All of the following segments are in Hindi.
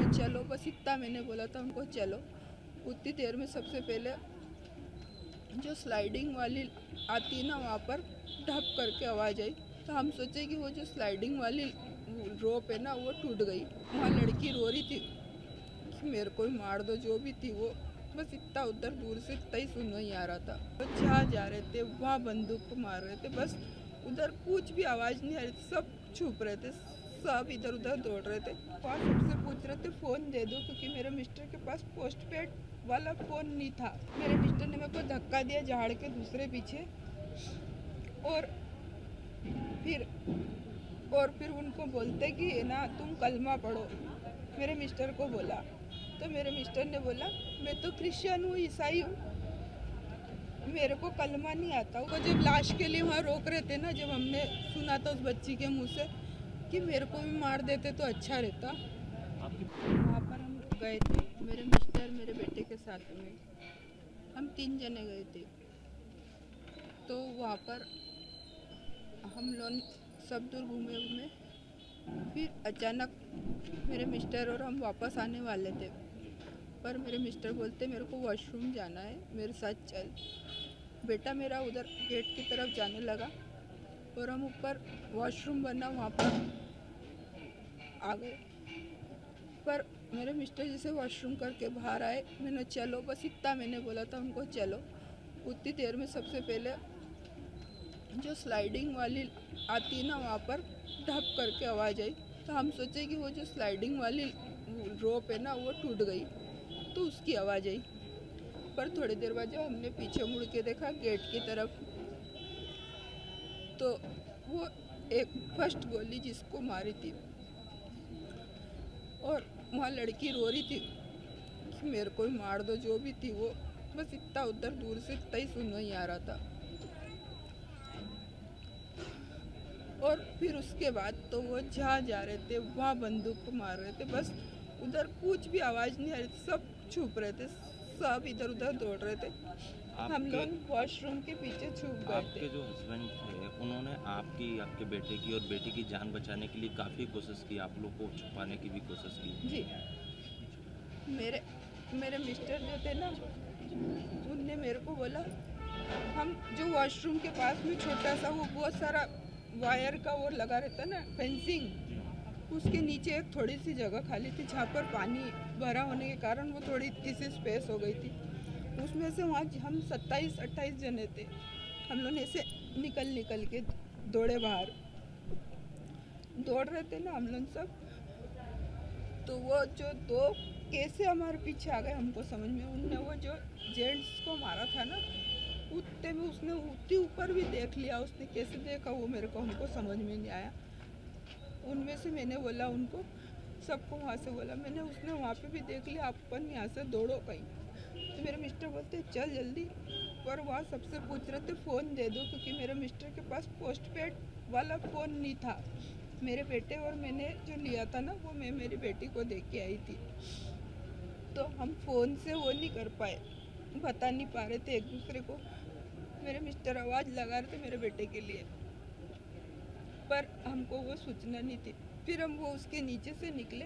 चलो, बस इतना मैंने बोला था उनको, चलो। उतनी देर में सबसे पहले जो स्लाइडिंग वाली आती है ना, वहाँ पर ढप करके आवाज़ आई। तो हम सोचे कि वो जो स्लाइडिंग वाली रोप है ना, वो टूट गई। वहाँ लड़की रो रही थी कि मेरे को ही मार दो, जो भी थी वो। बस इतना उधर दूर से इतना ही सुन ही आ रहा था। तो जहाँ जा रहे थे वहाँ बंदूक को मार रहे थे। बस उधर कुछ भी आवाज़ नहीं आ रही थी, सब छुप रहे थे, सब इधर उधर दौड़ रहे थे। वहाँ सबसे पूछ रहे थे फ़ोन दे दो, क्योंकि मेरे मिस्टर के पास पोस्टपेड वाला फ़ोन नहीं था। मेरे मिस्टर ने मेरे को धक्का दिया झाड़ के दूसरे पीछे, और फिर उनको बोलते कि ना तुम कलमा पढ़ो। मेरे मिस्टर को बोला, तो मेरे मिस्टर ने बोला मैं तो क्रिश्चियन हूँ, ईसाई हूँ, मेरे को कलमा नहीं आता। वो जब लाश के लिए वहाँ रोक रहे थे ना, जब हमने सुना था उस बच्ची के मुंह से कि मेरे को भी मार देते तो अच्छा रहता। वहाँ पर हम गए थे, मेरे मिस्टर मेरे बेटे के साथ में, हम 3 जने गए थे। तो वहाँ पर हम लोग सब दूर घूमे, फिर अचानक मेरे मिस्टर और हम वापस आने वाले थे, पर मेरे मिस्टर बोलते मेरे को वॉशरूम जाना है, मेरे साथ चल। बेटा मेरा उधर गेट की तरफ जाने लगा और हम ऊपर वॉशरूम बना वहाँ पर आ गए। पर मेरे मिस्टर जैसे वॉशरूम करके बाहर आए, मैंने चलो, बस इतना मैंने बोला था उनको, चलो। उतनी देर में सबसे पहले जो स्लाइडिंग वाली आती है ना, वहाँ पर ढप करके आवाज़ आई। तो हम सोचे कि वो जो स्लाइडिंग वाली रोप है ना, वो टूट गई, तो उसकी आवाज़ आई। पर थोड़ी देर बाद जब हमने पीछे मुड़ के देखा गेट की तरफ, तो वो एक फर्स्ट गोली जिसको मारी थी, और वहाँ लड़की रो रही थी कि मेरे को ही मार दो, जो भी थी वो। बस इतना उधर दूर से इतना ही सुन ही आ रहा था। और फिर उसके बाद तो वो जहाँ जा रहे थे वहाँ बंदूक को मार रहे थे। बस उधर कुछ भी आवाज़ नहीं आ रही थी, सब छुप रहे थे, सब इधर उधर दौड़ रहे थे। हम लोग वॉशरूम के पीछे छुप गए थे। आपके जो हस्बैंड थे, उन्होंने आपके बेटे की और बेटी की जान बचाने के लिए काफ़ी कोशिश की, आप लोग को छुपाने की भी कोशिश की। जी, मेरे मिस्टर जो थे ना, उनने मेरे को बोला, हम जो वॉशरूम के पास में छोटा सा वो बहुत सारा वायर का वो लगा रहता ना, फेंसिंग, उसके नीचे एक थोड़ी सी जगह खाली थी जहाँ पर पानी भरा होने के कारण वो थोड़ी इतनी सी स्पेस हो गई थी। उसमें से वहाँ हम 27-28 जने थे। हम लोग ऐसे निकल के दौड़े बाहर, दौड़ रहे थे ना हम लोग सब। तो वो जो दो कैसे हमारे पीछे आ गए हमको समझ में। उनने वो जो जेंट्स को मारा था ना, उतने में उसने उतनी ऊपर भी देख लिया। उसने कैसे देखा वो मेरे को हमको समझ में नहीं आया। उनमें से मैंने बोला उनको, सबको वहाँ से बोला मैंने, उसने वहाँ पे भी देख लिया, अपन यहाँ से दौड़ो कहीं। तो मेरे मिस्टर बोलते चल जल्दी। पर वहाँ सबसे पूछ रहे थे फ़ोन दे दो, क्योंकि मेरे मिस्टर के पास पोस्टपेड वाला फ़ोन नहीं था। मेरे बेटे और मैंने जो लिया था ना, वो मैं मेरी बेटी को दे के आई थी। तो हम फ़ोन से वो नहीं कर पाए, बता नहीं पा रहे थे एक दूसरे को। मेरे मिस्टर आवाज़ लगा रहे थे मेरे बेटे के लिए, पर हमको वो सूचना नहीं थी। फिर हम वो उसके नीचे से निकले,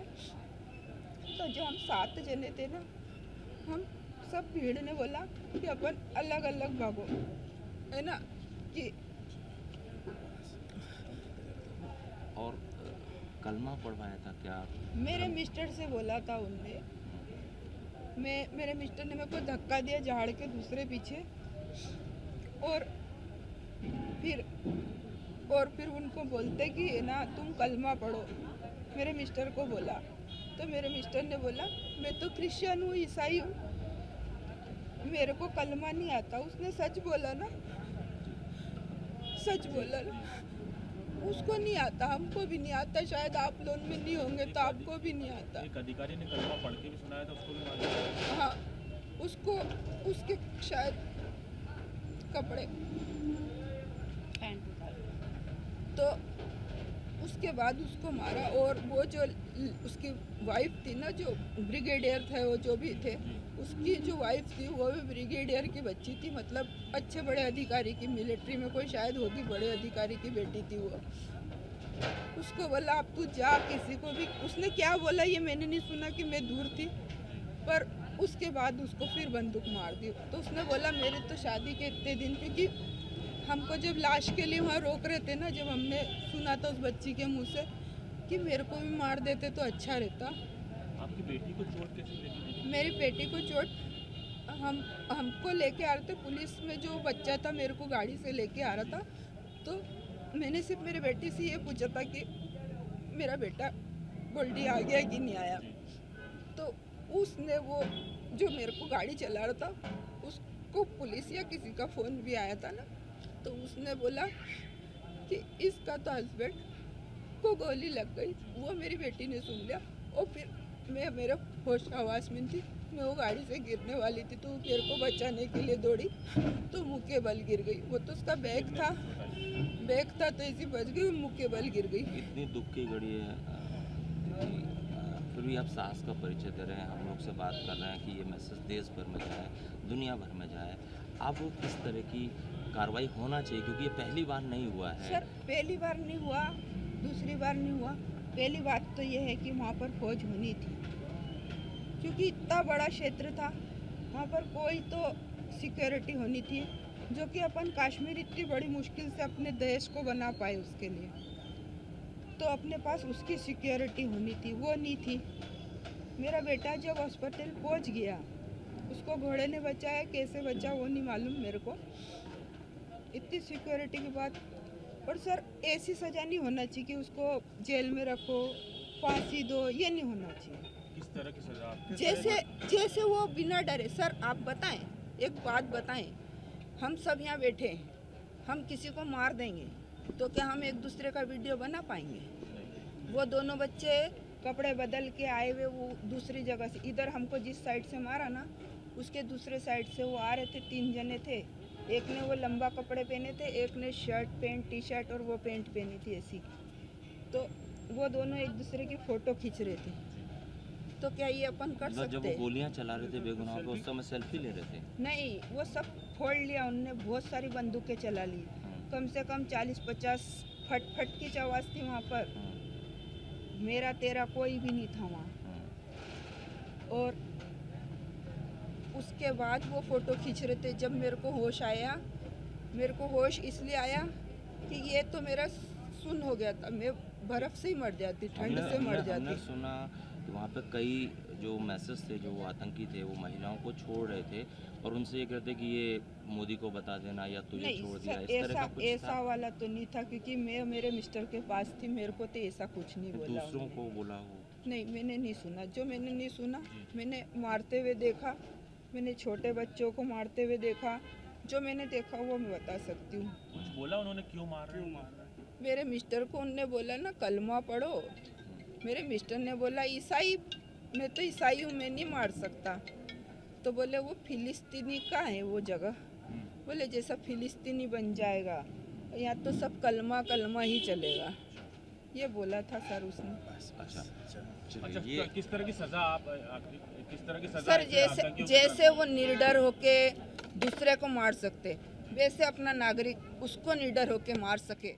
तो जो हम 7 जने थे ना, हम सब भीड़ ने बोला कि अपन अलग अलग भागो, है ना कि। और कलमा पढ़वाया था क्या? मेरे मिस्टर से बोला था उनने। मेरे मिस्टर ने मेरे को धक्का दिया झाड़ के दूसरे पीछे, और फिर उनको बोलते कि ना तुम कलमा पढ़ो। मेरे मिस्टर को बोला, तो मेरे मिस्टर ने बोला मैं तो क्रिश्चियन हूँ, ईसाई हूँ, मेरे को कलमा नहीं आता। उसने सच बोला ना, सच बोला ना। उसको नहीं आता, हमको भी नहीं आता, शायद आप लोग में नहीं होंगे तो आपको भी नहीं आता। एक अधिकारी ने कलमा पढ़ के भी सुनाया था, उसको भी मारा। हाँ, उसको उसके शायद कपड़े, तो उसके बाद उसको मारा। और वो जो उसकी वाइफ थी ना, जो ब्रिगेडियर थे, वो जो भी थे, उसकी जो वाइफ थी वो भी ब्रिगेडियर की बच्ची थी, मतलब अच्छे बड़े अधिकारी की, मिलिट्री में कोई शायद होगी, बड़े अधिकारी की बेटी थी वो। उसको बोला अब तू जा, किसी को भी, उसने क्या बोला ये मैंने नहीं सुना कि मैं दूर थी, पर उसके बाद उसको फिर बंदूक मार दी। तो उसने बोला मेरे तो शादी के इतने दिन, क्योंकि हमको जब लाश के लिए वहाँ रोक रहे थे ना, जब हमने सुना था उस बच्ची के मुंह से कि मेरे को भी मार देते तो अच्छा रहता। आपकी बेटी को चोट कैसे लगी? मेरी बेटी को चोट हमको लेके आ रहे थे, पुलिस में जो बच्चा था मेरे को गाड़ी से लेके आ रहा था, तो मैंने सिर्फ मेरी बेटी से ये पूछा था कि मेरा बेटा गोल्डी आ गया कि नहीं आया। तो उसने, वो जो मेरे को गाड़ी चला रहा था, उसको पुलिस या किसी का फ़ोन भी आया था ना, तो उसने बोला कि इसका तो हस्बैंड को गोली लग गई। वो मेरी बेटी ने सुन लिया और फिर मैं, मेरे होश आवाज़ में थी, मैं वो गाड़ी से गिरने वाली थी, तो मेरे को बचाने के लिए दौड़ी तो मुँह के बल गिर गई। वो तो उसका बैग था तो ऐसी बच गई, मुँह के बल गिर गई। इतनी दुख की घड़ी है दीदी, फिर भी आप साहस का परिचय दे रहे हैं, हम लोग से बात कर रहे हैं कि ये मैसेज देश भर में जाए, दुनिया भर में जाए। अब किस तरह की कार्रवाई होना चाहिए, क्योंकि ये पहली बार नहीं हुआ है। सर पहली बार नहीं हुआ, दूसरी बार नहीं हुआ, पहली बात तो ये है कि वहाँ पर फौज होनी थी, क्योंकि इतना बड़ा क्षेत्र था, वहाँ पर कोई तो सिक्योरिटी होनी थी, जो कि अपन कश्मीर इतनी बड़ी मुश्किल से अपने देश को बना पाए, उसके लिए तो अपने पास उसकी सिक्योरिटी होनी थी, वो नहीं थी। मेरा बेटा जब हॉस्पिटल पहुँच गया, उसको घोड़े ने बचाया, कैसे बचा वो नहीं मालूम मेरे को, इतनी सिक्योरिटी के बाद। और सर ऐसी सज़ा नहीं होना चाहिए कि उसको जेल में रखो, फांसी दो, ये नहीं होना चाहिए। किस तरह की सजा आपको? जैसे वो बिना डरे। सर आप बताएं, एक बात बताएं, हम सब यहाँ बैठे हैं, हम किसी को मार देंगे तो क्या हम एक दूसरे का वीडियो बना पाएंगे? वो दोनों बच्चे कपड़े बदल के आए हुए, वो दूसरी जगह से, इधर हमको जिस साइड से मारा ना, उसके दूसरे साइड से वो आ रहे थे, 3 जने थे, एक ने वो लंबा कपड़े पहने थे, एक ने शर्ट पैंट टी शर्ट और वो पैंट पहनी थी ऐसी। तो वो दोनों एक दूसरे की फ़ोटो खींच रहे थे, तो क्या ये अपन कर सकते? जब वो गोलियां चला रहे थे बेगुनाह पे, उस समय सेल्फी ले रहे थे? नहीं, वो सब फोड़ लिया उनने, बहुत सारी बंदूकें चला ली, कम से कम 40-50 फट की आवाज़ थी वहाँ पर। मेरा तेरा कोई भी नहीं था वहाँ। और उसके बाद वो फ़ोटो खींच रहे थे। जब मेरे को होश आया, मेरे को होश इसलिए आया कि ये तो मेरा सुन्न हो गया था, मैं बर्फ़ से ही मर जाती, ठंड से मर जाती। हमने सुना कि वहाँ पे कई जो मैसेज थे, जो वो आतंकी थे, वो महिलाओं को छोड़ रहे थे और उनसे ये कहते कि ये मोदी को बता देना या तुझे छोड़ दिया, इस तरह का कुछ ऐसा था? वाला तो नहीं था, क्योंकि मैं मेरे मिस्टर के पास थी, मेरे को तो ऐसा कुछ नहीं बोला दूसरों उन्होंने। को बोला हो? नहीं, मैंने नहीं सुना। जो मैंने नहीं सुना, मैंने मारते हुए देखा, मैंने छोटे बच्चों को मारते हुए देखा, जो मैंने देखा वो मैं बता सकती हूँ। कुछ बोला उन्होंने, क्यों मार रहे हैं? मेरे मिस्टर को उनने बोला ना कलमा पढ़ो, मेरे मिस्टर ने बोला ईसाई, मैं तो ईसाई हूँ, मैं नहीं मार सकता। तो बोले वो फिलिस्तीनी का है वो जगह, बोले जैसा फिलिस्तीनी बन जाएगा, यहाँ तो सब कलमा कलमा ही चलेगा, ये बोला था सर उसने। अच्छा, अच्छा, ये किस तरह की सजा आप किस तरह की सजा सर ऐसे आतंकियों को जैसे वो निर्डर होके दूसरे को मार सकते, वैसे अपना नागरिक उसको निडर होके मार सके।